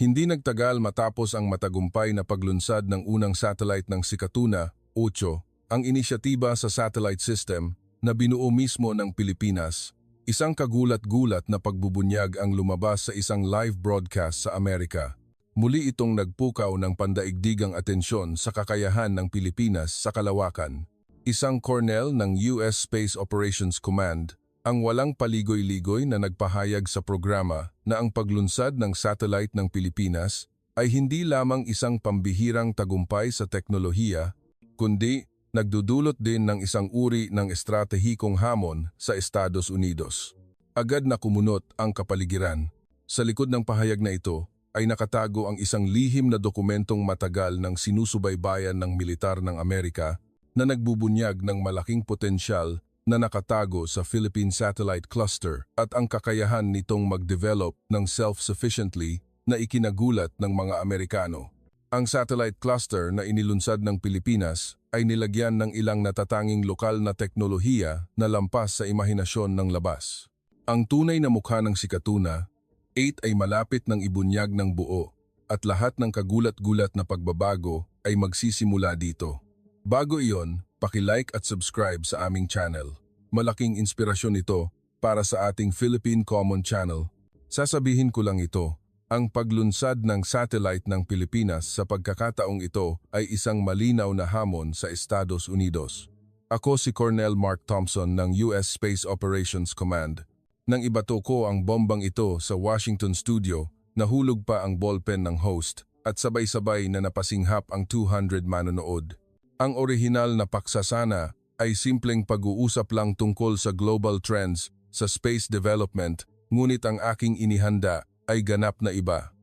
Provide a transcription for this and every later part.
Hindi nagtagal matapos ang matagumpay na paglunsad ng unang satellite ng Sikatuna, 8, ang inisyatiba sa satellite system na binuo mismo ng Pilipinas. Isang kagulat-gulat na pagbubunyag ang lumabas sa isang live broadcast sa Amerika. Muli itong nagpukaw ng pandaigdigang atensyon sa kakayahan ng Pilipinas sa kalawakan. Isang colonel ng US Space Operations Command ang walang paligoy-ligoy na nagpahayag sa programa na ang paglunsad ng satellite ng Pilipinas ay hindi lamang isang pambihirang tagumpay sa teknolohiya, kundi nagdudulot din ng isang uri ng estratehikong hamon sa Estados Unidos. Agad na kumunot ang kapaligiran. Sa likod ng pahayag na ito ay nakatago ang isang lihim na dokumentong matagal ng sinusubaybayan ng militar ng Amerika na nagbubunyag ng malaking potensyal na nakatago sa Philippine Satellite Cluster at ang kakayahan nitong mag-develop ng self-sufficiently na ikinagulat ng mga Amerikano. Ang satellite cluster na inilunsad ng Pilipinas ay nilagyan ng ilang natatanging lokal na teknolohiya na lampas sa imahinasyon ng labas. Ang tunay na mukha ng Sikatuna, 8 ay malapit ng ibunyag ng buo at lahat ng kagulat-gulat na pagbabago ay magsisimula dito. Bago iyon, paki-like at subscribe sa aming channel. Malaking inspirasyon ito para sa ating Philippine Common Channel. Sasabihin ko lang ito, ang paglunsad ng satellite ng Pilipinas sa pagkakataong ito ay isang malinaw na hamon sa Estados Unidos. Ako si Colonel Mark Thompson ng US Space Operations Command. Nang ibato ko ang bombang ito sa Washington studio, nahulog pa ang ballpen ng host at sabay-sabay na napasinghap ang 200 manonood. Ang orihinal na paksa sana ay simpleng pag-uusap lang tungkol sa global trends sa space development, ngunit ang aking inihanda ay ganap na iba.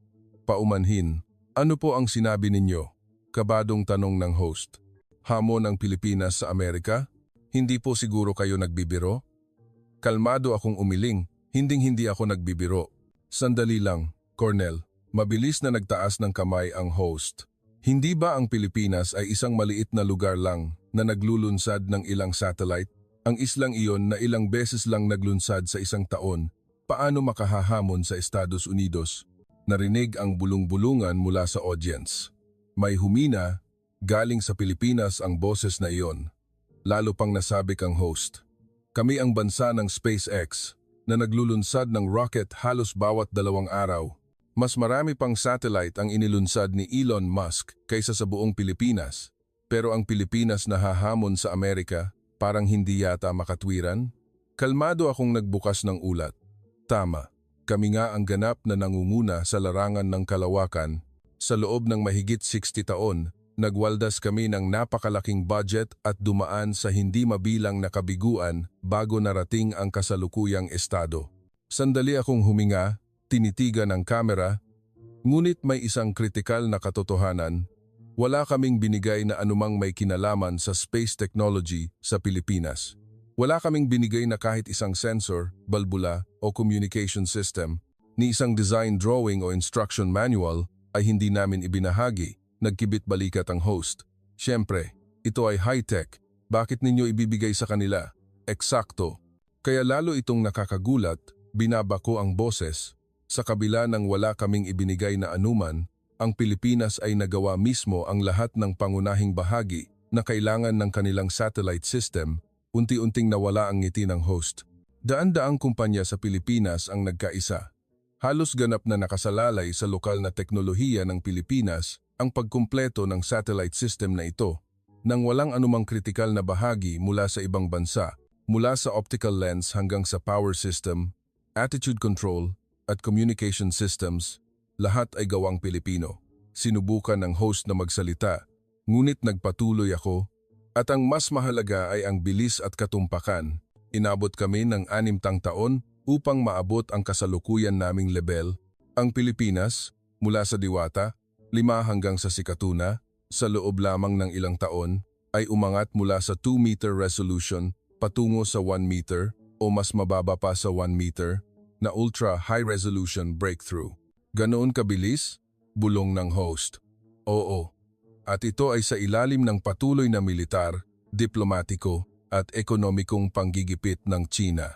Paumanhin, ano po ang sinabi ninyo? Kabadong tanong ng host. Hamon ang Pilipinas sa Amerika? Hindi po siguro kayo nagbibiro? Kalmado akong umiling, hinding-hindi ako nagbibiro. Sandali lang, Colonel. Mabilis na nagtaas ng kamay ang host. Hindi ba ang Pilipinas ay isang maliit na lugar lang na naglulunsad ng ilang satellite? Ang islang iyon na ilang beses lang naglunsad sa isang taon, paano makahahamon sa Estados Unidos? Narinig ang bulong-bulungan mula sa audience. May humina, galing sa Pilipinas ang boses na iyon. Lalo pang nasabi kang host. Kami ang bansa ng SpaceX na naglulunsad ng rocket halos bawat 2 araw. Mas marami pang satellite ang inilunsad ni Elon Musk kaysa sa buong Pilipinas. Pero ang Pilipinas na hahamon sa Amerika, parang hindi yata makatwiran? Kalmado akong nagbukas ng ulat. Tama, kami nga ang ganap na nangunguna sa larangan ng kalawakan. Sa loob ng mahigit 60 taon, nagwaldas kami ng napakalaking budget at dumaan sa hindi mabilang na kabiguan bago narating ang kasalukuyang estado. Sandali akong huminga, tinitigan ang kamera, ngunit may isang kritikal na katotohanan. Wala kaming binigay na anumang may kinalaman sa space technology sa Pilipinas. Wala kaming binigay na kahit isang sensor, balbula o communication system, ni isang design drawing o instruction manual ay hindi namin ibinahagi, nagkibit balikat ang host. Siyempre, ito ay high-tech, bakit ninyo ibibigay sa kanila? Eksakto. Kaya lalo itong nakakagulat, binaba ko ang boses. Sa kabila ng wala kaming ibinigay na anuman, ang Pilipinas ay nagawa mismo ang lahat ng pangunahing bahagi na kailangan ng kanilang satellite system. Unti-unting nawala ang ngiti ng host. Daan-daang kumpanya sa Pilipinas ang nagkaisa. Halos ganap na nakasalalay sa lokal na teknolohiya ng Pilipinas ang pagkumpleto ng satellite system na ito, nang walang anumang kritikal na bahagi mula sa ibang bansa, mula sa optical lens hanggang sa power system, attitude control, at communication systems, lahat ay gawang Pilipino. Sinubukan ng host na magsalita, ngunit nagpatuloy ako, at ang mas mahalaga ay ang bilis at katumpakan. Inabot kami ng 6 taon upang maabot ang kasalukuyan naming level. Ang Pilipinas, mula sa Diwata, 5 hanggang sa Sikatuna, sa loob lamang ng ilang taon, ay umangat mula sa 2-meter resolution patungo sa 1 meter o mas mababa pa sa 1 meter, na ultra-high resolution breakthrough. Ganoon kabilis? Bulong ng host. Oo. At ito ay sa ilalim ng patuloy na militar, diplomatiko, at ekonomikong panggigipit ng China.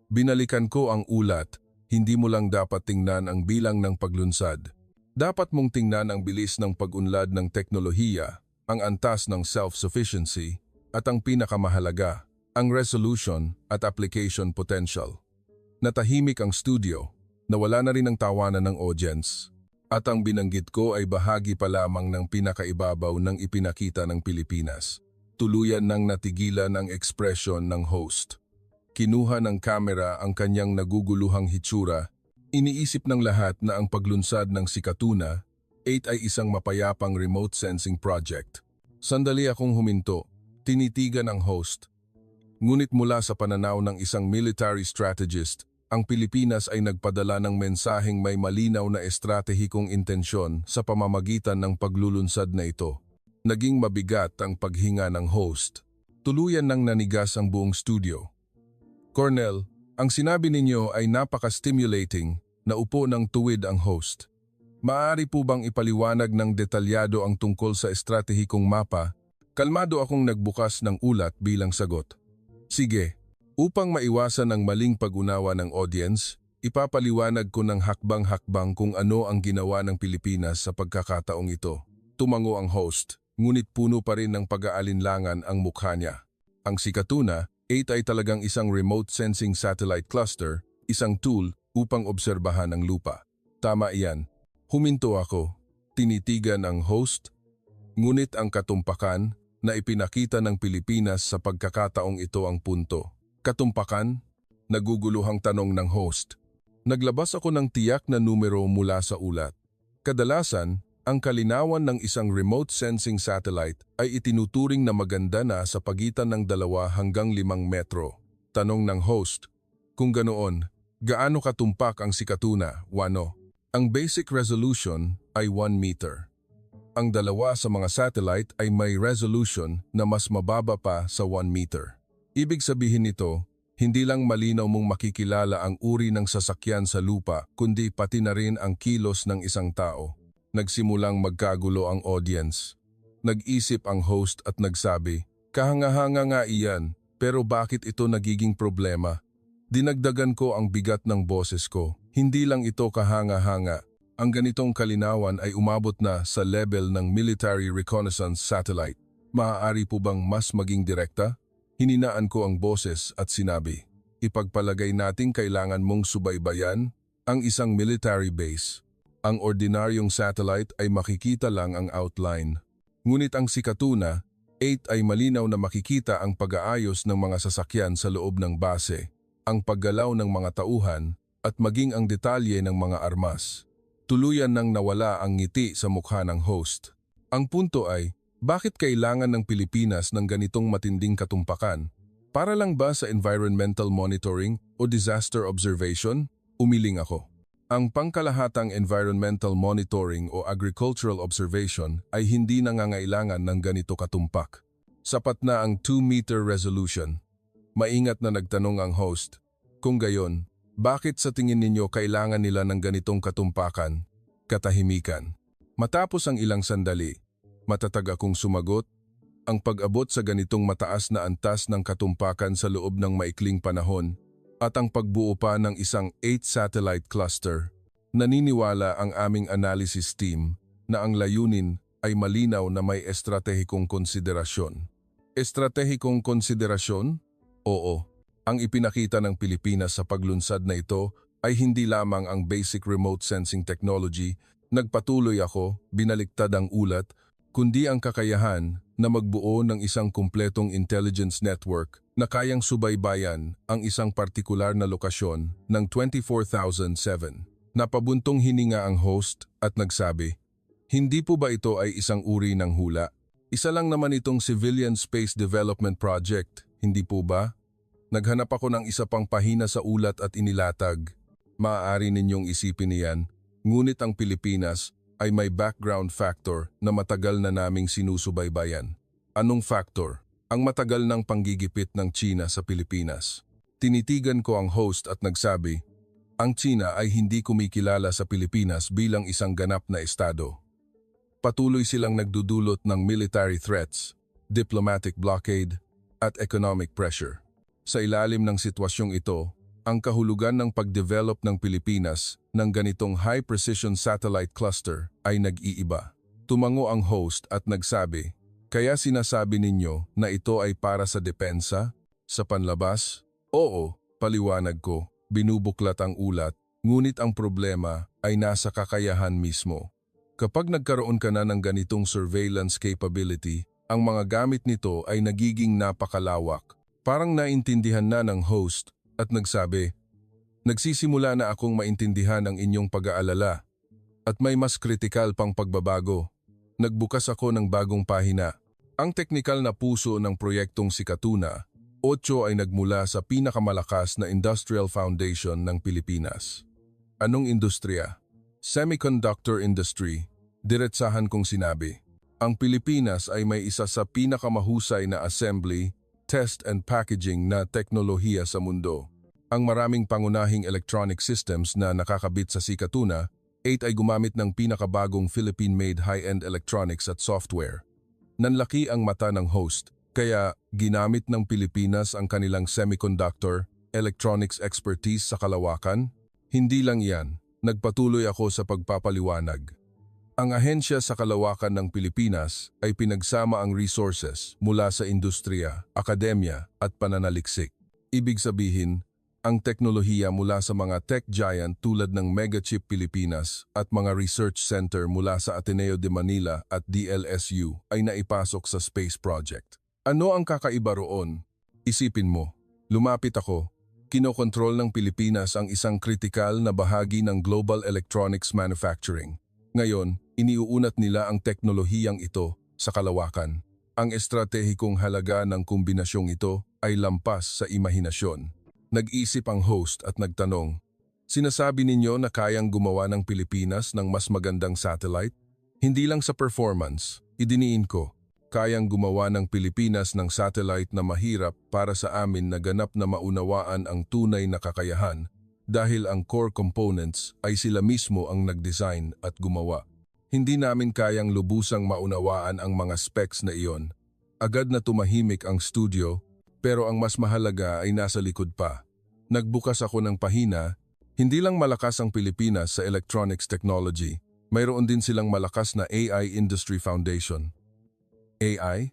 Binalikan ko ang ulat, hindi mo lang dapat tingnan ang bilang ng paglunsad. Dapat mong tingnan ang bilis ng pag-unlad ng teknolohiya, ang antas ng self-sufficiency, at ang pinakamahalaga, ang resolution at application potential. Natahimik ang studio, nawala na rin ang tawanan ng audience, at ang binanggit ko ay bahagi pa lamang ng pinakaibabaw ng ipinakita ng Pilipinas. Tuluyan nang natigilan ang ekspresyon ng host. Kinuha ng kamera ang kanyang naguguluhang hitsura. Iniisip ng lahat na ang paglunsad ng Sikatuna 8 ay isang mapayapang remote sensing project. Sandali akong huminto, tinitigan ang host. Ngunit mula sa pananaw ng isang military strategist, ang Pilipinas ay nagpadala ng mensaheng may malinaw na estratehikong intensyon sa pamamagitan ng paglulunsad na ito. Naging mabigat ang paghinga ng host. Tuluyan nang nanigas ang buong studio. Colonel, ang sinabi ninyo ay napaka-stimulating, naupo ng tuwid ang host. Maaari po bang ipaliwanag ng detalyado ang tungkol sa estratehikong mapa? Kalmado akong nagbukas ng ulat bilang sagot. Sige, upang maiwasan ang maling pag-unawa ng audience, ipapaliwanag ko ng hakbang-hakbang kung ano ang ginawa ng Pilipinas sa pagkakataong ito. Tumango ang host, ngunit puno pa rin ng pag-aalinlangan ang mukha niya. Ang Sikatuna 8 ay talagang isang remote sensing satellite cluster, isang tool upang obserbahan ang lupa. Tama iyan. Huminto ako, tinitigan ang host, ngunit ang katumpakan na ipinakita ng Pilipinas sa pagkakataong ito ang punto. Katumpakan? Naguguluhang tanong ng host. Naglabas ako ng tiyak na numero mula sa ulat. Kadalasan, ang kalinawan ng isang remote sensing satellite ay itinuturing na maganda na sa pagitan ng 2 hanggang 5 metro. Tanong ng host, kung ganoon, gaano katumpak ang Sikatuna, Wano? Ang basic resolution ay 1 meter. Ang 2 sa mga satellite ay may resolution na mas mababa pa sa 1 meter. Ibig sabihin nito, hindi lang malinaw mong makikilala ang uri ng sasakyan sa lupa, kundi pati na rin ang kilos ng isang tao. Nagsimulang magkagulo ang audience. Nag-isip ang host at nagsabi, kahanga-hanga nga iyan, pero bakit ito nagiging problema? Dinagdagan ko ang bigat ng boses ko. Hindi lang ito kahanga-hanga. Ang ganitong kalinawan ay umabot na sa level ng military reconnaissance satellite. Maaari po bang mas maging direkta? Hininaan ko ang boses at sinabi, ipagpalagay nating kailangan mong subaybayan ang isang military base. Ang ordinaryong satellite ay makikita lang ang outline. Ngunit ang Sikatuna 8 ay malinaw na makikita ang pag-aayos ng mga sasakyan sa loob ng base, ang paggalaw ng mga tauhan at maging ang detalye ng mga armas. Tuluyan nang nawala ang ngiti sa mukha ng host. Ang punto ay, bakit kailangan ng Pilipinas ng ganitong matinding katumpakan? Para lang ba sa environmental monitoring o disaster observation? Umiling ako. Ang pangkalahatang environmental monitoring o agricultural observation ay hindi nangangailangan ng ganito katumpak. Sapat na ang 2-meter resolution. Maingat na nagtanong ang host. Kung gayon, bakit sa tingin ninyo kailangan nila ng ganitong katumpakan? Katahimikan. Matapos ang ilang sandali, matatag akong sumagot, ang pag-abot sa ganitong mataas na antas ng katumpakan sa loob ng maikling panahon at ang pagbuo pa ng isang 8 satellite cluster, naniniwala ang aming analysis team na ang layunin ay malinaw na may estratehikong konsiderasyon. Estratehikong konsiderasyon? Oo. Ang ipinakita ng Pilipinas sa paglunsad na ito ay hindi lamang ang basic remote sensing technology, nagpatuloy ako, binaliktad ang ulat, kundi ang kakayahan na magbuo ng isang kumpletong intelligence network na kayang subaybayan ang isang partikular na lokasyon ng 24,007. Napabuntong hininga ang host at nagsabi, hindi po ba ito ay isang uri ng hula? Isa lang naman itong Civilian Space Development Project, hindi po ba? Naghanap ako ng isa pang pahina sa ulat at inilatag. Maaari ninyong isipin niyan, ngunit ang Pilipinas ay may background factor na matagal na naming sinusubaybayan. Anong factor? Ang matagal ng panggigipit ng China sa Pilipinas. Tinitigan ko ang host at nagsabi, ang China ay hindi kumikilala sa Pilipinas bilang isang ganap na estado. Patuloy silang nagdudulot ng military threats, diplomatic blockade, at economic pressure. Sa ilalim ng sitwasyong ito, ang kahulugan ng pag-develop ng Pilipinas ng ganitong high-precision satellite cluster ay nag-iiba. Tumango ang host at nagsabi, "Kaya sinasabi ninyo na ito ay para sa depensa? Sa panlabas?" "Oo," paliwanag ko, binubuklat ang ulat, ngunit ang problema ay nasa kakayahan mismo. Kapag nagkaroon ka na ng ganitong surveillance capability, ang mga gamit nito ay nagiging napakalawak. Parang naintindihan na ng host at nagsabi, "Nagsisimula na akong maintindihan ang inyong pag-aalala at may mas kritikal pang pagbabago." Nagbukas ako ng bagong pahina. Ang teknikal na puso ng proyektong Sikatuna, 8 ay nagmula sa pinakamalakas na industrial foundation ng Pilipinas. Anong industriya? Semiconductor industry. Diretsahan kong sinabi. Ang Pilipinas ay may isa sa pinakamahusay na assembly, test and packaging na teknolohiya sa mundo. Ang maraming pangunahing electronic systems na nakakabit sa Sikatuna, 8 ay gumamit ng pinakabagong Philippine-made high-end electronics at software. Nanlaki ang mata ng host, kaya ginamit ng Pilipinas ang kanilang semiconductor, electronics expertise sa kalawakan? Hindi lang yan, nagpatuloy ako sa pagpapaliwanag. Ang ahensya sa kalawakan ng Pilipinas ay pinagsama ang resources mula sa industriya, akademya at pananaliksik. Ibig sabihin, ang teknolohiya mula sa mga tech giant tulad ng Megachip Pilipinas at mga research center mula sa Ateneo de Manila at DLSU ay naipasok sa space project. Ano ang kakaiba roon? Isipin mo, lumapit ako, kinokontrol ng Pilipinas ang isang kritikal na bahagi ng global electronics manufacturing. Ngayon, iniuunat nila ang teknolohiyang ito sa kalawakan. Ang estratehikong halaga ng kombinasyong ito ay lampas sa imahinasyon. Nag-isip ang host at nagtanong, "Sinasabi ninyo na kayang gumawa ng Pilipinas ng mas magandang satellite? Hindi lang sa performance, idiniin ko, kayang gumawa ng Pilipinas ng satellite na mahirap para sa amin na ganap na maunawaan ang tunay na kakayahan dahil ang core components ay sila mismo ang nag-design at gumawa. Hindi namin kayang lubusang maunawaan ang mga specs na iyon." Agad na tumahimik ang studio, pero ang mas mahalaga ay nasa likod pa. Nagbukas ako ng pahina, hindi lang malakas ang Pilipinas sa electronics technology, mayroon din silang malakas na AI Industry Foundation. AI?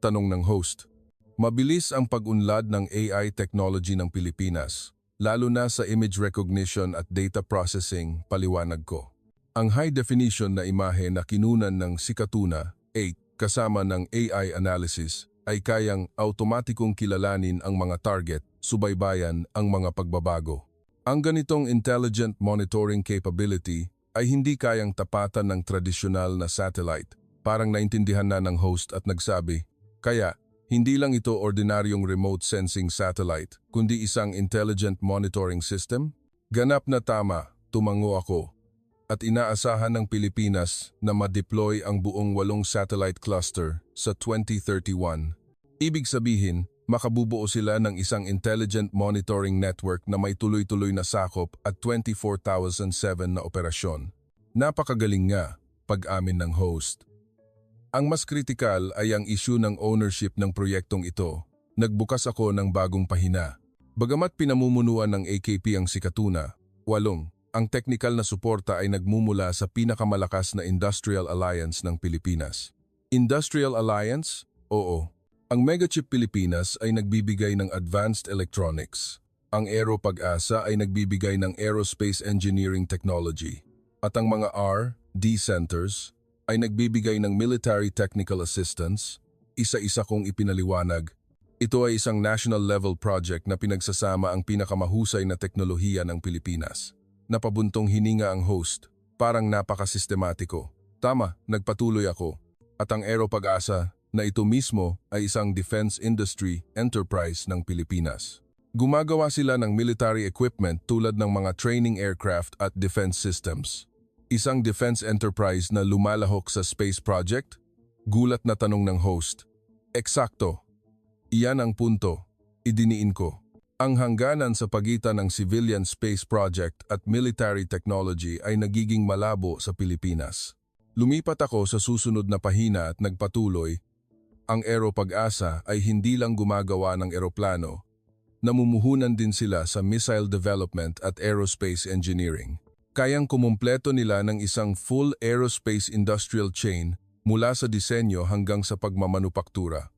Tanong ng host. Mabilis ang pag-unlad ng AI technology ng Pilipinas, lalo na sa image recognition at data processing, paliwanag ko. Ang high definition na imahe na kinunan ng Sikatuna 8 kasama ng AI analysis ay kayang automatikong kilalanin ang mga target, subaybayan ang mga pagbabago. Ang ganitong intelligent monitoring capability ay hindi kayang tapatan ng tradisyonal na satellite. Parang naintindihan na ng host at nagsabi, "Kaya, hindi lang ito ordinaryong remote sensing satellite, kundi isang intelligent monitoring system?" Ganap na tama, tumango ako. At inaasahan ng Pilipinas na ma-deploy ang buong 8 satellite cluster sa 2031. Ibig sabihin, makabubuo sila ng isang intelligent monitoring network na may tuloy-tuloy na sakop at 24/7 na operasyon. Napakagaling nga, pag-amin ng host. Ang mas kritikal ay ang issue ng ownership ng proyektong ito. Nagbukas ako ng bagong pahina. Bagamat pinamumunuan ng AKP ang Sikatuna, 8, ang teknikal na suporta ay nagmumula sa pinakamalakas na Industrial Alliance ng Pilipinas. Industrial Alliance? Oo. Ang Megachip Pilipinas ay nagbibigay ng advanced electronics. Ang Aero Pag-asa ay nagbibigay ng aerospace engineering technology. At ang mga R&D centers ay nagbibigay ng military technical assistance. Isa-isa kong ipinaliwanag. Ito ay isang national-level project na pinagsasama ang pinakamahusay na teknolohiya ng Pilipinas. Napabuntong hininga ang host, parang napakasistematiko. Tama, nagpatuloy ako. At ang Aero Pag-asa na ito mismo ay isang defense industry enterprise ng Pilipinas. Gumagawa sila ng military equipment tulad ng mga training aircraft at defense systems. Isang defense enterprise na lumalahok sa space project? Gulat na tanong ng host. Eksakto. Iyan ang punto. Idiniin ko. Ang hangganan sa pagitan ng civilian space project at military technology ay nagiging malabo sa Pilipinas. Lumipat ako sa susunod na pahina at nagpatuloy. Ang Aero Pag-asa ay hindi lang gumagawa ng eroplano. namumuhunan din sila sa missile development at aerospace engineering. Kayang kumumpleto nila ng isang full aerospace industrial chain mula sa disenyo hanggang sa pagmamanupaktura.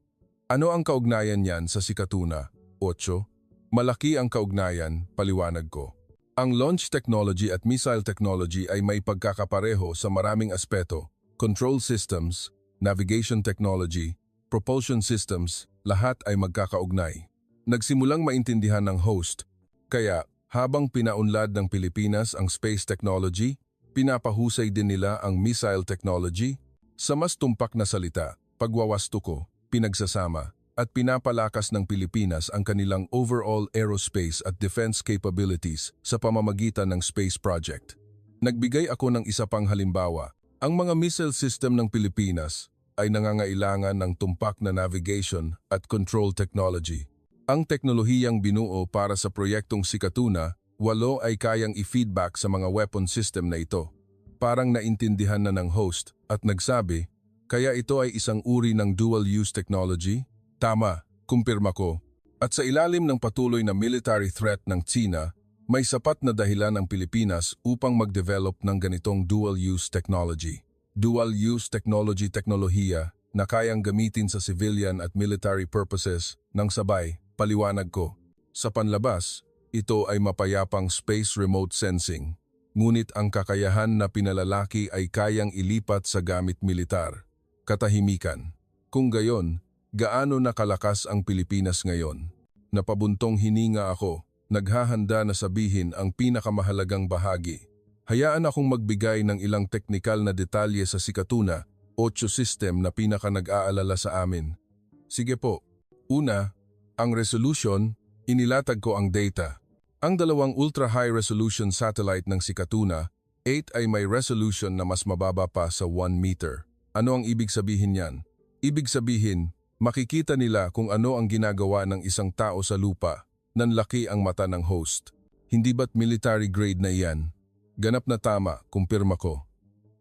Ano ang kaugnayan niyan sa Sikatuna? 8. Malaki ang kaugnayan, paliwanag ko. Ang launch technology at missile technology ay may pagkakapareho sa maraming aspeto: control systems, navigation technology, propulsion systems, lahat ay magkakaugnay. Nagsimulang maintindihan ng host, kaya habang pinaunlad ng Pilipinas ang space technology, pinapahusay din nila ang missile technology. Sa mas tumpak na salita, pagwawasto ko, pinagsasama, at pinapalakas ng Pilipinas ang kanilang overall aerospace at defense capabilities sa pamamagitan ng space project. Nagbigay ako ng isa pang halimbawa. Ang mga missile system ng Pilipinas ay nangangailangan ng tumpak na navigation at control technology. Ang teknolohiyang binuo para sa proyektong Sikatuna, 8 ay kayang i-feedback sa mga weapon system na ito. Parang naintindihan na ng host at nagsabi, kaya ito ay isang uri ng dual-use technology? Tama, kumpirma ko. At sa ilalim ng patuloy na military threat ng Tsina, may sapat na dahilan ng Pilipinas upang mag-develop ng ganitong dual-use technology. Dual-use technology teknolohiya na kayang gamitin sa civilian at military purposes ng sabay. Paliwanag ko, sa panlabas, ito ay mapayapang space remote sensing, ngunit ang kakayahan na pinalalaki ay kayang ilipat sa gamit militar. Katahimikan. Kung gayon, gaano nakalakas ang Pilipinas ngayon? Napabuntong hininga ako, naghahanda na sabihin ang pinakamahalagang bahagi. Hayaan akong magbigay ng ilang teknikal na detalye sa Sikatuna, 8 system na pinaka-nag-aalala sa amin. Sige po. Una, ang resolution, inilatag ko ang data. Ang dalawang ultra-high resolution satellite ng Sikatuna, 8 ay may resolution na mas mababa pa sa 1 meter. Ano ang ibig sabihin niyan? Ibig sabihin, makikita nila kung ano ang ginagawa ng isang tao sa lupa, nanlaki ang mata ng host. Hindi ba't military grade na iyan? Ganap na tama, kumpirma ko.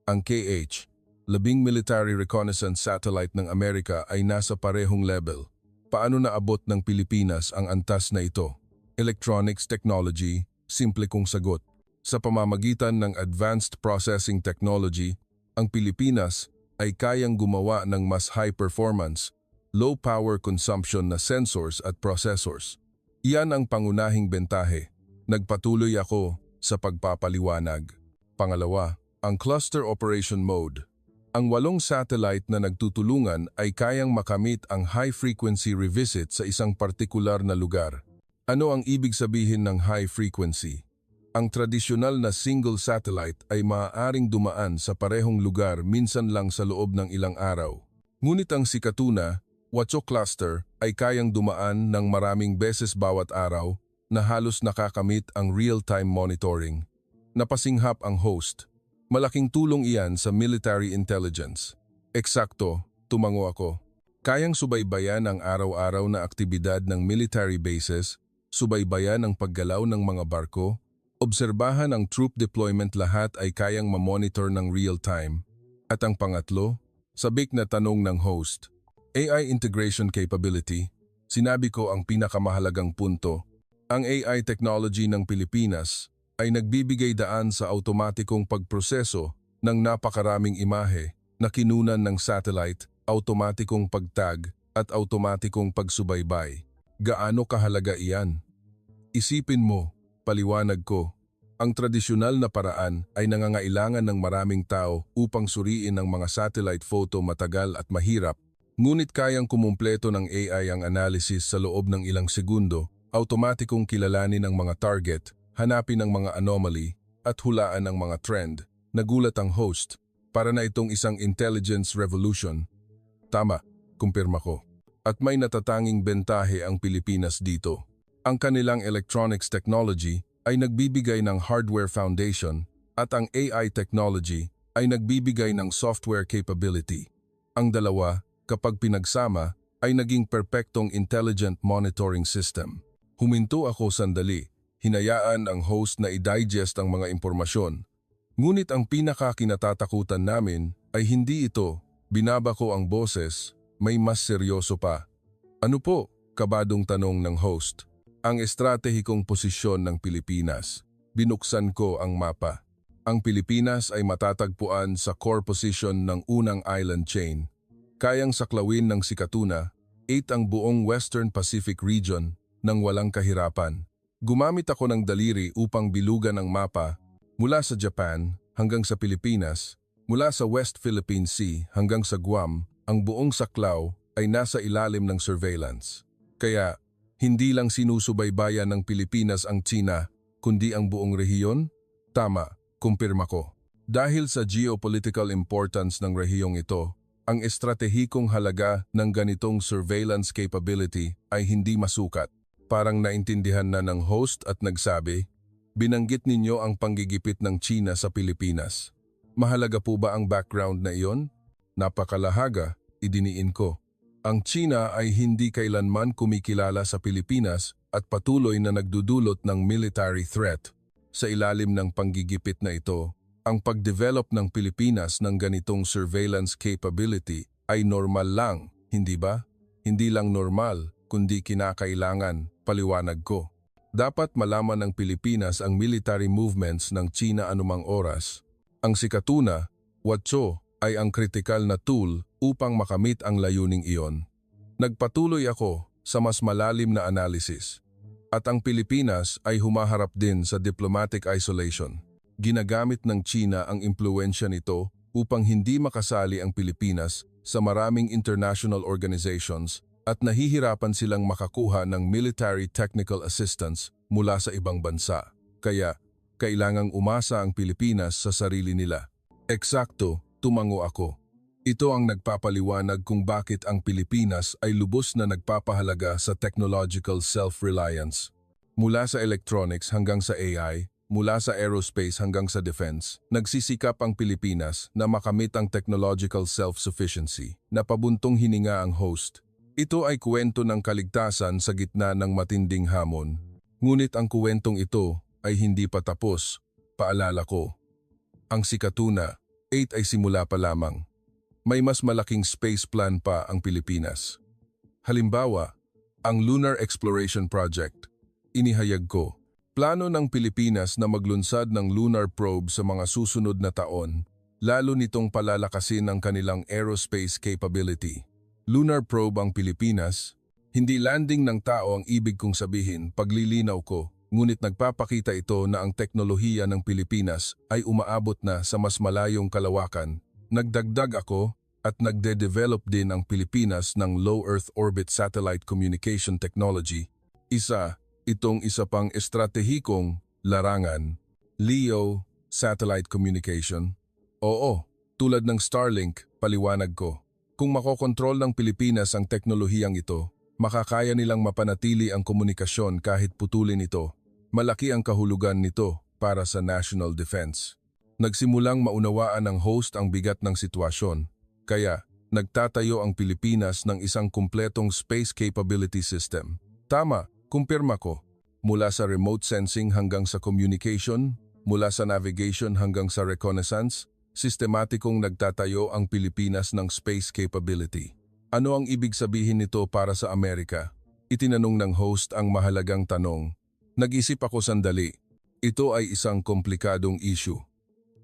Ang KH, labing military reconnaissance satellite ng Amerika ay nasa parehong level. Paano naabot ng Pilipinas ang antas na ito? Electronics technology, simple kong sagot. Sa pamamagitan ng advanced processing technology, ang Pilipinas ay kayang gumawa ng mas high performance, low power consumption na sensors at processors. Iyan ang pangunahing bentahe. Nagpatuloy ako sa pagpapaliwanag. Pangalawa, ang cluster operation mode. Ang 8 satellite na nagtutulungan ay kayang makamit ang high-frequency revisit sa isang partikular na lugar. Ano ang ibig sabihin ng high-frequency? Ang tradisyonal na single satellite ay maaaring dumaan sa parehong lugar minsan lang sa loob ng ilang araw. Ngunit ang Sikatuna, 8 cluster, ay kayang dumaan ng maraming beses bawat araw na halos nakakamit ang real-time monitoring. Napasinghap ang host. Malaking tulong iyan sa military intelligence. Eksakto, tumango ako. Kayang subaybayan ang araw-araw na aktibidad ng military bases, subaybayan ang paggalaw ng mga barko, obserbahan ang troop deployment, lahat ay kayang mamonitor ng real-time. At ang pangatlo, sabik na tanong ng host, AI integration capability. Sinabi ko ang pinakamahalagang punto. Ang AI technology ng Pilipinas ay nagbibigay daan sa automatikong pagproseso ng napakaraming imahe na kinunan ng satellite, automatikong pagtag at automatikong pagsubaybay. Gaano kahalaga iyan? Isipin mo, paliwanag ko, ang tradisyonal na paraan ay nangangailangan ng maraming tao upang suriin ang mga satellite photo, matagal at mahirap, ngunit kayang kumumpleto ng AI ang analysis sa loob ng ilang segundo, automatikong kilalanin ang mga target, hanapin ang mga anomaly, at hulaan ang mga trend. Nagulat ang host, para na itong isang intelligence revolution. Tama, kumpirma ko. At may natatanging bentahe ang Pilipinas dito. Ang kanilang electronics technology ay nagbibigay ng hardware foundation at ang AI technology ay nagbibigay ng software capability. Ang dalawa, kapag pinagsama, ay naging perpektong intelligent monitoring system. Huminto ako sandali. Hinayaan ang host na i-digest ang mga impormasyon. Ngunit ang pinakakinatatakutan namin ay hindi ito. Binaba ko ang boses, may mas seryoso pa. Ano po? Kabadong tanong ng host. Ang estratehikong posisyon ng Pilipinas. Binuksan ko ang mapa. Ang Pilipinas ay matatagpuan sa core position ng unang island chain. Kayang saklawin ng sikatuna, 8 ang buong Western Pacific region nang walang kahirapan. Gumamit ako ng daliri upang bilugan ang mapa mula sa Japan hanggang sa Pilipinas, mula sa West Philippine Sea hanggang sa Guam, ang buong saklaw ay nasa ilalim ng surveillance. Kaya, hindi lang sinusubaybayan ng Pilipinas ang China, kundi ang buong rehiyon? Tama, kumpirma ko. Dahil sa geopolitical importance ng rehiyong ito, ang estratehikong halaga ng ganitong surveillance capability ay hindi masukat. Parang naintindihan na ng host at nagsabi, binanggit ninyo ang panggigipit ng China sa Pilipinas. Mahalaga po ba ang background na iyon? Napakalahaga, idiniin ko. Ang China ay hindi kailanman kumikilala sa Pilipinas at patuloy na nagdudulot ng military threat. Sa ilalim ng panggigipit na ito, ang pag-develop ng Pilipinas ng ganitong surveillance capability ay normal lang, hindi ba? Hindi lang normal, kundi kinakailangan, paliwanag ko. Dapat malaman ng Pilipinas ang military movements ng China anumang oras. Ang sikatuna, Watso, ay ang kritikal na tool upang makamit ang layuning iyon. Nagpatuloy ako sa mas malalim na analysis. At ang Pilipinas ay humaharap din sa diplomatic isolation. Ginagamit ng China ang impluensya nito upang hindi makasali ang Pilipinas sa maraming international organizations at nahihirapan silang makakuha ng military technical assistance mula sa ibang bansa. Kaya, kailangang umasa ang Pilipinas sa sarili nila. Eksakto, tumango ako. Ito ang nagpapaliwanag kung bakit ang Pilipinas ay lubos na nagpapahalaga sa technological self-reliance. Mula sa electronics hanggang sa AI, mula sa aerospace hanggang sa defense, nagsisikap ang Pilipinas na makamit ang technological self-sufficiency na pabuntong hininga ang host. Ito ay kuwento ng kaligtasan sa gitna ng matinding hamon. Ngunit ang kuwentong ito ay hindi pa tapos. Paalala ko. Ang sikatuna, 8 ay simula pa lamang. May mas malaking space plan pa ang Pilipinas. Halimbawa, ang Lunar Exploration Project. Inihayag ko. Plano ng Pilipinas na maglunsad ng lunar probe sa mga susunod na taon, lalo nitong palalakasin ang kanilang aerospace capability. Lunar probe ang Pilipinas, hindi landing ng tao ang ibig kong sabihin paglilinaw ko, ngunit nagpapakita ito na ang teknolohiya ng Pilipinas ay umaabot na sa mas malayong kalawakan. Nagdagdag ako at nagde-develop din ang Pilipinas ng Low Earth Orbit Satellite Communication Technology. Itong isa pang estratehikong larangan, LEO Satellite Communication. Oo, tulad ng Starlink, paliwanag ko. Kung makokontrol ng Pilipinas ang teknolohiyang ito, makakaya nilang mapanatili ang komunikasyon kahit putulin ito. Malaki ang kahulugan nito para sa national defense. Nagsimulang maunawaan ng host ang bigat ng sitwasyon, kaya nagtatayo ang Pilipinas ng isang kumpletong space capability system. Tama. Kumpirma ko, mula sa remote sensing hanggang sa communication, mula sa navigation hanggang sa reconnaissance, sistematikong nagtatayo ang Pilipinas ng space capability. Ano ang ibig sabihin nito para sa Amerika? Itinanong ng host ang mahalagang tanong. Nag-isip ako sandali. Ito ay isang komplikadong issue.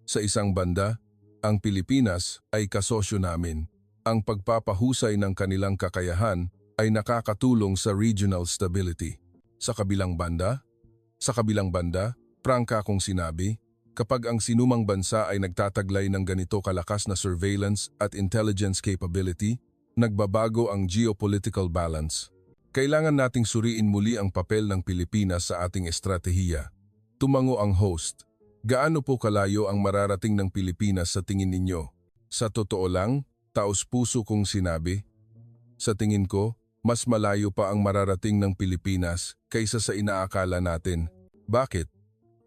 Sa isang banda, ang Pilipinas ay kasosyo namin. Ang pagpapahusay ng kanilang kakayahan ay nakakatulong sa regional stability. Sa kabilang banda, prangka kong sinabi, kapag ang sinumang bansa ay nagtataglay ng ganito kalakas na surveillance at intelligence capability, nagbabago ang geopolitical balance. Kailangan nating suriin muli ang papel ng Pilipinas sa ating estratehiya. Tumango ang host. Gaano po kalayo ang mararating ng Pilipinas sa tingin ninyo? Sa totoo lang, taos-puso kong sinabi. Sa tingin ko, mas malayo pa ang mararating ng Pilipinas kaysa sa inaakala natin. Bakit?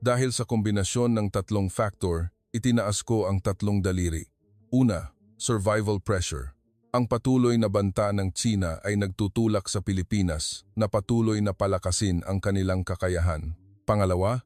Dahil sa kombinasyon ng tatlong factor, itinaas ko ang tatlong daliri. Una, survival pressure. Ang patuloy na banta ng China ay nagtutulak sa Pilipinas na patuloy na palakasin ang kanilang kakayahan. Pangalawa,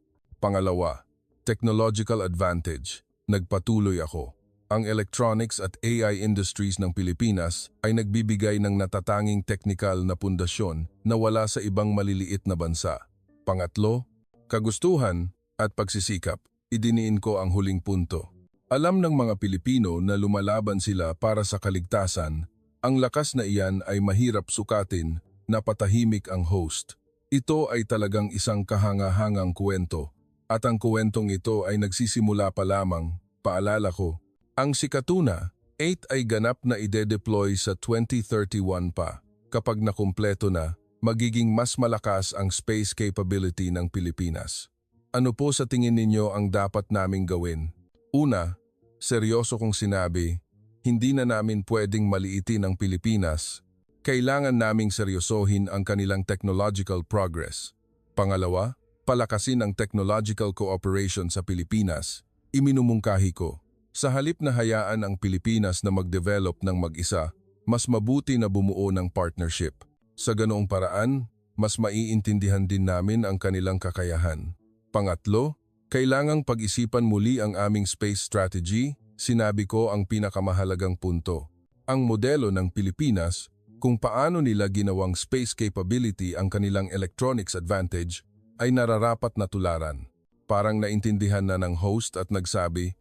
technological advantage. Nagpatuloy ako. Ang electronics at AI industries ng Pilipinas ay nagbibigay ng natatanging teknikal na pundasyon na wala sa ibang maliliit na bansa. Pangatlo, kagustuhan at pagsisikap. Idiniin ko ang huling punto. Alam ng mga Pilipino na lumalaban sila para sa kaligtasan. Ang lakas na iyan ay mahirap sukatin na patahimik ang host. Ito ay talagang isang kahangahangang kwento. At ang kwentong ito ay nagsisimula pa lamang, paalala ko. Ang Sikatuna 8 ay ganap na ide-deploy sa 2031 pa. Kapag nakumpleto na, magiging mas malakas ang space capability ng Pilipinas. Ano po sa tingin ninyo ang dapat naming gawin? Una, seryoso kong sinabi, hindi na namin pwedeng maliitin ang Pilipinas. Kailangan naming seryosohin ang kanilang technological progress. Pangalawa, palakasin ang technological cooperation sa Pilipinas. Iminumungkahi ko. Sa halip na hayaan ang Pilipinas na mag-develop ng mag-isa, mas mabuti na bumuo ng partnership. Sa ganoong paraan, mas maiintindihan din namin ang kanilang kakayahan. Pangatlo, kailangang pag-isipan muli ang aming space strategy. Sinabi ko ang pinakamahalagang punto. Ang modelo ng Pilipinas, kung paano nila ginawang space capability ang kanilang electronics advantage, ay nararapat na tularan. Parang naintindihan na ng host at nagsabi,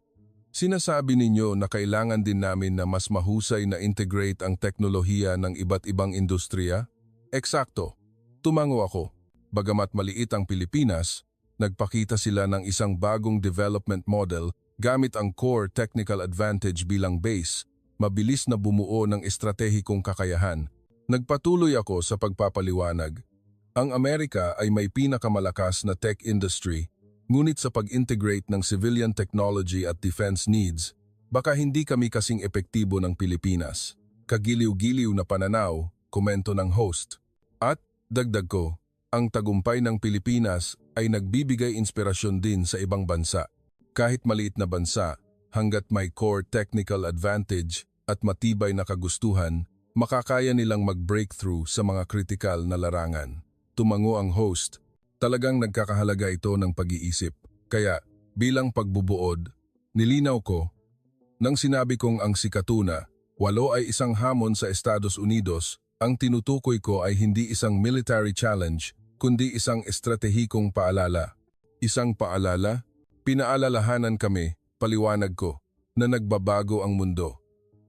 sinasabi ninyo na kailangan din namin na mas mahusay na integrate ang teknolohiya ng iba't ibang industriya? Eksakto. Tumango ako. Bagamat maliit ang Pilipinas, nagpakita sila ng isang bagong development model gamit ang core technical advantage bilang base, mabilis na bumuo ng estratehikong kakayahan. Nagpatuloy ako sa pagpapaliwanag. Ang Amerika ay may pinakamalakas na tech industry, ngunit sa pag-integrate ng civilian technology at defense needs, baka hindi kami kasing epektibo ng Pilipinas. Kagiliw-giliw na pananaw, komento ng host. At, dagdag ko, ang tagumpay ng Pilipinas ay nagbibigay inspirasyon din sa ibang bansa. Kahit maliit na bansa, hanggat may core technical advantage at matibay na kagustuhan, makakaya nilang mag-breakthrough sa mga kritikal na larangan. Tumango ang host. Talagang nagkakahalaga ito ng pag-iisip. Kaya, bilang pagbubuod, nilinaw ko, nang sinabi kong ang Sikatuna 8 ay isang hamon sa Estados Unidos, ang tinutukoy ko ay hindi isang military challenge, kundi isang estratehikong paalala. Isang paalala, pinaalalahanan kami, paliwanag ko, na nagbabago ang mundo.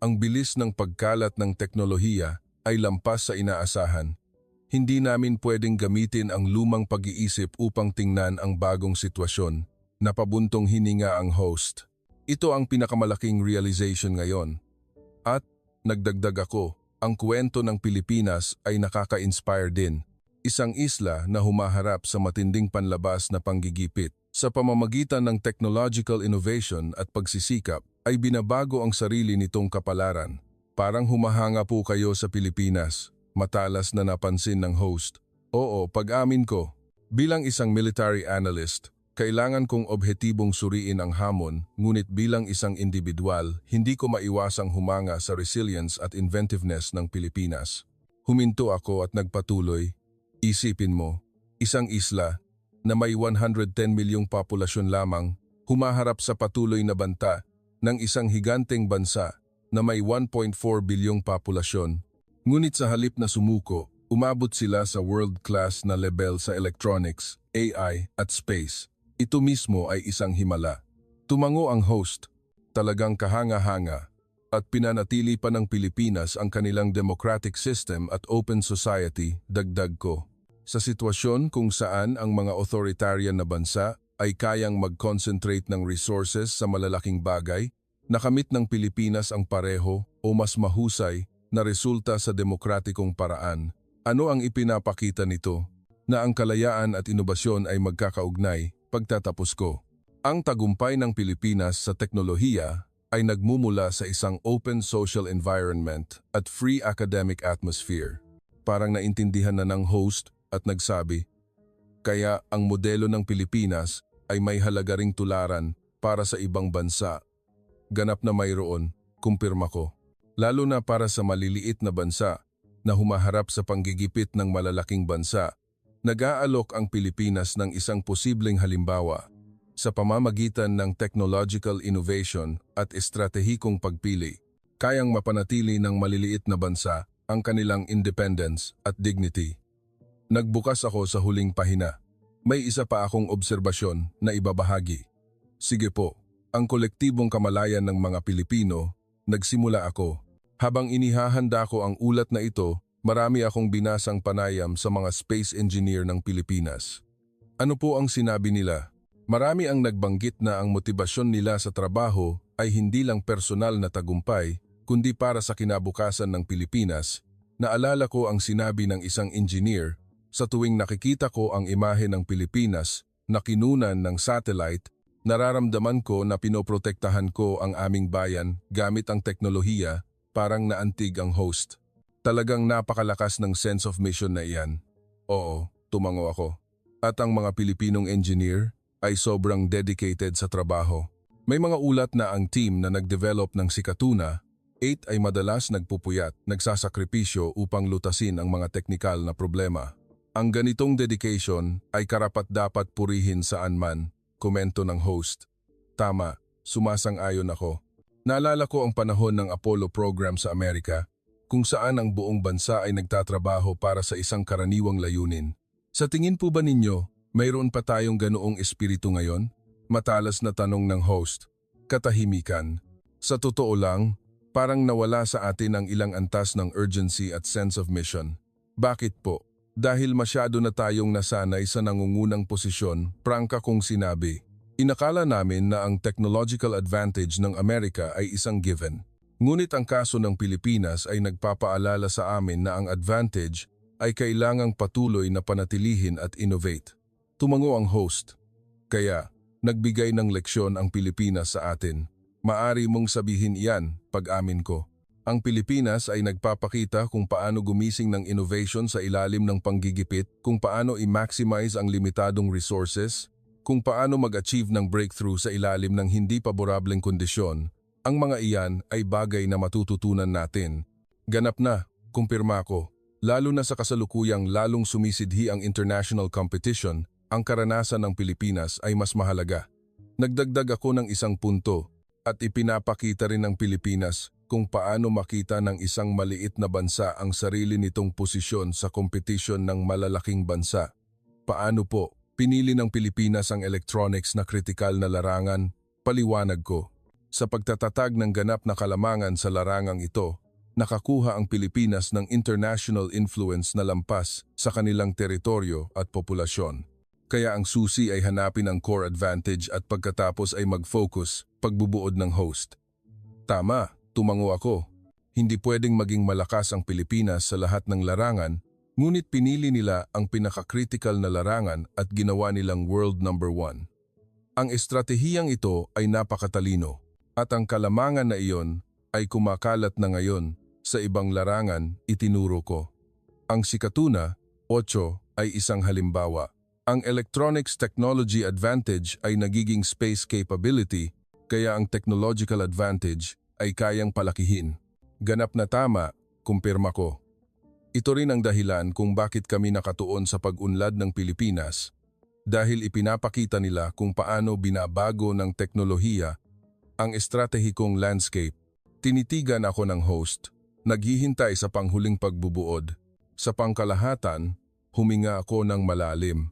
Ang bilis ng pagkalat ng teknolohiya ay lampas sa inaasahan. Hindi namin pwedeng gamitin ang lumang pag-iisip upang tingnan ang bagong sitwasyon. Napabuntong hininga ang host. Ito ang pinakamalaking realization ngayon. At, nagdagdag ako, ang kwento ng Pilipinas ay nakaka-inspire din. Isang isla na humaharap sa matinding panlabas na panggigipit. Sa pamamagitan ng technological innovation at pagsisikap, ay binabago ang sarili nitong kapalaran. Parang humahanga po kayo sa Pilipinas. Matalas na napansin ng host. Oo, pag-amin ko. Bilang isang military analyst, kailangan kong objetibong suriin ang hamon, ngunit bilang isang individual, hindi ko maiwasang humanga sa resilience at inventiveness ng Pilipinas. Huminto ako at nagpatuloy. Isipin mo, isang isla na may 110 milyong populasyon lamang, humaharap sa patuloy na banta ng isang higanteng bansa na may 1.4 bilyong populasyon. Ngunit sa halip na sumuko, umabot sila sa world-class na level sa electronics, AI at space. Ito mismo ay isang himala. Tumango ang host, talagang kahanga-hanga, at pinanatili pa ng Pilipinas ang kanilang democratic system at open society, dagdag ko. Sa sitwasyon kung saan ang mga authoritarian na bansa ay kayang mag-concentrate ng resources sa malalaking bagay, nakamit ng Pilipinas ang pareho o mas mahusay na resulta sa demokratikong paraan. Ano ang ipinapakita nito? Na ang kalayaan at inobasyon ay magkakaugnay. Pagtatapos ko, ang tagumpay ng Pilipinas sa teknolohiya ay nagmumula sa isang open social environment at free academic atmosphere. Parang naintindihan na ng host at nagsabi, kaya ang modelo ng Pilipinas ay may halaga ring tularan para sa ibang bansa. Ganap na mayroon, kumpirma ko. Lalo na para sa maliliit na bansa na humaharap sa panggigipit ng malalaking bansa, nag-aalok ang Pilipinas ng isang posibleng halimbawa. sa pamamagitan ng technological innovation at estratehikong pagpili, kayang mapanatili ng maliliit na bansa ang kanilang independence at dignity. Nagbukas ako sa huling pahina. May isa pa akong obserbasyon na ibabahagi. Sige po, ang kolektibong kamalayan ng mga Pilipino, nagsimula ako. Habang inihahanda ko ang ulat na ito, marami akong binasang panayam sa mga space engineer ng Pilipinas. Ano po ang sinabi nila? Marami ang nagbanggit na ang motibasyon nila sa trabaho ay hindi lang personal na tagumpay, kundi para sa kinabukasan ng Pilipinas. Naalala ko ang sinabi ng isang engineer, sa tuwing nakikita ko ang imahe ng Pilipinas na kinunan ng satellite, nararamdaman ko na pinoprotektahan ko ang aming bayan gamit ang teknolohiya, parang naantig ang host. Talagang napakalakas ng sense of mission na iyan. Oo, tumango ako. At ang mga Pilipinong engineer ay sobrang dedicated sa trabaho. May mga ulat na ang team na nag-develop ng Sikatuna 8 ay madalas nagpupuyat, nagsasakripisyo upang lutasin ang mga teknikal na problema. Ang ganitong dedication ay karapat-dapat purihin saan man, komento ng host. Tama, sumasang-ayon ako. Naalala ko ang panahon ng Apollo program sa Amerika, kung saan ang buong bansa ay nagtatrabaho para sa isang karaniwang layunin. Sa tingin po ba ninyo, mayroon pa tayong ganoong espiritu ngayon? Matalas na tanong ng host. Katahimikan. Sa totoo lang, parang nawala sa atin ang ilang antas ng urgency at sense of mission. Bakit po? Dahil masyado na tayong nasanay sa nangungunang posisyon, prangka kong sinabi. Inakala namin na ang technological advantage ng Amerika ay isang given. Ngunit ang kaso ng Pilipinas ay nagpapaalala sa amin na ang advantage ay kailangang patuloy na panatilihin at innovate. Tumango ang host. Kaya, nagbigay ng leksyon ang Pilipinas sa atin. Maari mong sabihin iyan, pag-amin ko. Ang Pilipinas ay nagpapakita kung paano gumising ng innovation sa ilalim ng panggigipit, kung paano i-maximize ang limitadong resources, kung paano mag-achieve ng breakthrough sa ilalim ng hindi paborableng kondisyon. Ang mga iyan ay bagay na matututunan natin. Ganap na, kumpirma ko. Lalo na sa kasalukuyang lalong sumisidhi ang international competition, ang karanasan ng Pilipinas ay mas mahalaga. Nagdagdag ako ng isang punto at ipinapakita rin ng Pilipinas kung paano makita ng isang maliit na bansa ang sarili nitong posisyon sa kompetisyon ng malalaking bansa. Paano po? Pinili ng Pilipinas ang electronics na kritikal na larangan? Paliwanag ko. Sa pagtatatag ng ganap na kalamangan sa larangang ito, nakakuha ang Pilipinas ng international influence na lampas sa kanilang teritoryo at populasyon. Kaya ang susi ay hanapin ang core advantage at pagkatapos ay mag-focus, pagbubuod ng host. Tama, tumango ako. Hindi pwedeng maging malakas ang Pilipinas sa lahat ng larangan, ngunit pinili nila ang pinaka-critical na larangan at ginawa nilang world number 1. Ang estratehiyang ito ay napakatalino, at ang kalamangan na iyon ay kumakalat na ngayon sa ibang larangan, itinuro ko. Ang Sikatuna 8 ay isang halimbawa. Ang electronics technology advantage ay nagiging space capability, kaya ang technological advantage ay kayang palakihin. Ganap na tama, kumpirma ko. Ito rin ang dahilan kung bakit kami nakatuon sa pag-unlad ng Pilipinas, dahil ipinapakita nila kung paano binabago ng teknolohiya ang estratehikong landscape. Tinitigan ako ng host, naghihintay sa panghuling pagbubuod. Sa pangkalahatan, huminga ako ng malalim.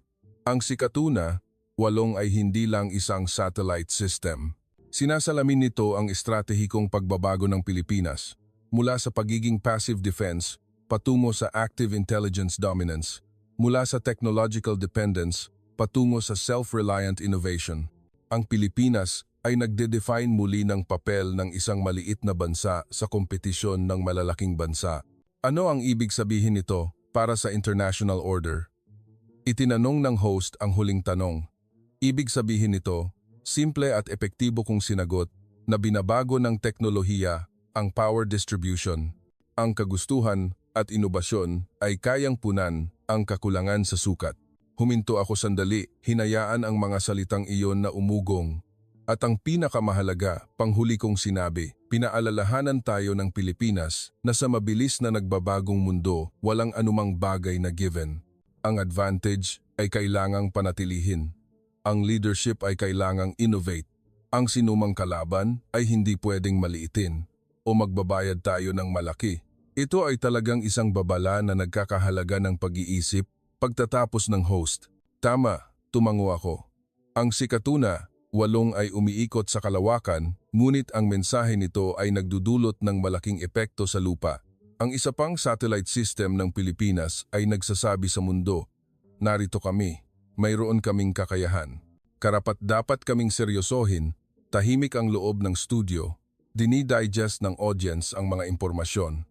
Ang Sikatuna 8 ay hindi lang isang satellite system. Sinasalamin nito ang estratehikong pagbabago ng Pilipinas mula sa pagiging passive defense patungo sa active intelligence dominance, mula sa technological dependence patungo sa self-reliant innovation. Ang Pilipinas ay nagde-define muli ng papel ng isang maliit na bansa sa kompetisyon ng malalaking bansa. Ano ang ibig sabihin nito para sa international order? Itinanong ng host ang huling tanong. Ibig sabihin nito, simple at epektibo kong sinagot na binabago ng teknolohiya ang power distribution. Ang kagustuhan at inobasyon ay kayang punan ang kakulangan sa sukat. Huminto ako sandali, hinayaan ang mga salitang iyon na umugong. At ang pinakamahalaga, panghuli kong sinabi, pinaalalahanan tayo ng Pilipinas na sa mabilis na nagbabagong mundo, walang anumang bagay na given. Ang advantage ay kailangang panatilihin. Ang leadership ay kailangang innovate. Ang sinumang kalaban ay hindi pwedeng maliitin o magbabayad tayo ng malaki. Ito ay talagang isang babala na nagkakahalaga ng pag-iisip pagtatapos ng host. Tama, tumango ako. Ang sikatuna, 8 ay umiikot sa kalawakan, ngunit ang mensahe nito ay nagdudulot ng malaking epekto sa lupa. Ang isa pang satellite system ng Pilipinas ay nagsasabi sa mundo, narito kami, mayroon kaming kakayahan. Karapat-dapat kaming seryosohin, tahimik ang loob ng studio, dinidigest ng audience ang mga impormasyon.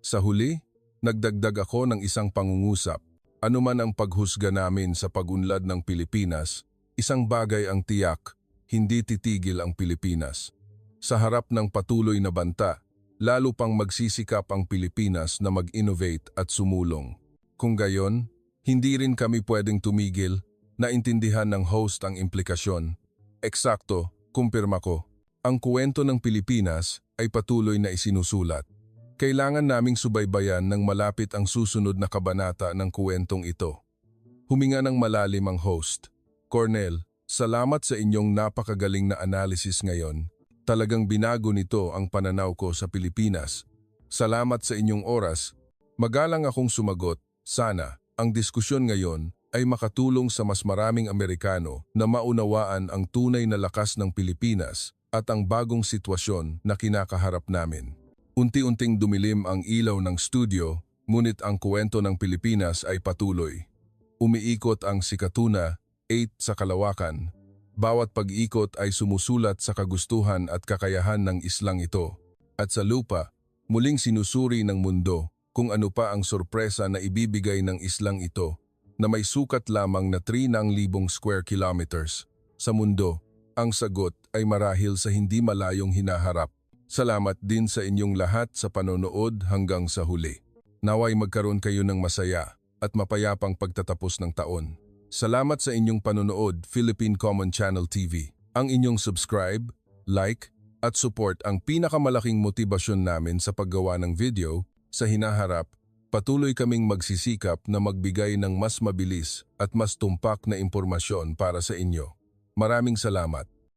Sa huli, nagdagdag ako ng isang pangungusap. Ano man ang paghusga namin sa pag-unlad ng Pilipinas, isang bagay ang tiyak, hindi titigil ang Pilipinas. Sa harap ng patuloy na banta, lalo pang magsisikap ang Pilipinas na mag-innovate at sumulong. Kung gayon, hindi rin kami pwedeng tumigil, naintindihan ng host ang implikasyon. Eksakto, kumpirma ko, ang kwento ng Pilipinas ay patuloy na isinusulat. Kailangan naming subaybayan ng malapit ang susunod na kabanata ng kwentong ito. Huminga ng malalim ang host. Cornel, salamat sa inyong napakagaling na analysis ngayon. Talagang binago nito ang pananaw ko sa Pilipinas. Salamat sa inyong oras. Magalang akong sumagot. Sana, ang diskusyon ngayon ay makatulong sa mas maraming Amerikano na maunawaan ang tunay na lakas ng Pilipinas at ang bagong sitwasyon na kinakaharap namin. Unti-unting dumilim ang ilaw ng studio, ngunit ang kwento ng Pilipinas ay patuloy. Umiikot ang sikatuna, 8 sa kalawakan. Bawat pag-ikot ay sumusulat sa kagustuhan at kakayahan ng islang ito. At sa lupa, muling sinusuri ng mundo kung ano pa ang sorpresa na ibibigay ng islang ito na may sukat lamang na 3,000 square kilometers. Sa mundo, ang sagot ay marahil sa hindi malayong hinaharap. Salamat din sa inyong lahat sa panonood hanggang sa huli. Naway magkaroon kayo ng masaya at mapayapang pagtatapos ng taon. Salamat sa inyong panonood, Philippine Common Channel TV. Ang inyong subscribe, like, at support ang pinakamalaking motibasyon namin sa paggawa ng video. Sa hinaharap, patuloy kaming magsisikap na magbigay ng mas mabilis at mas tumpak na impormasyon para sa inyo. Maraming salamat.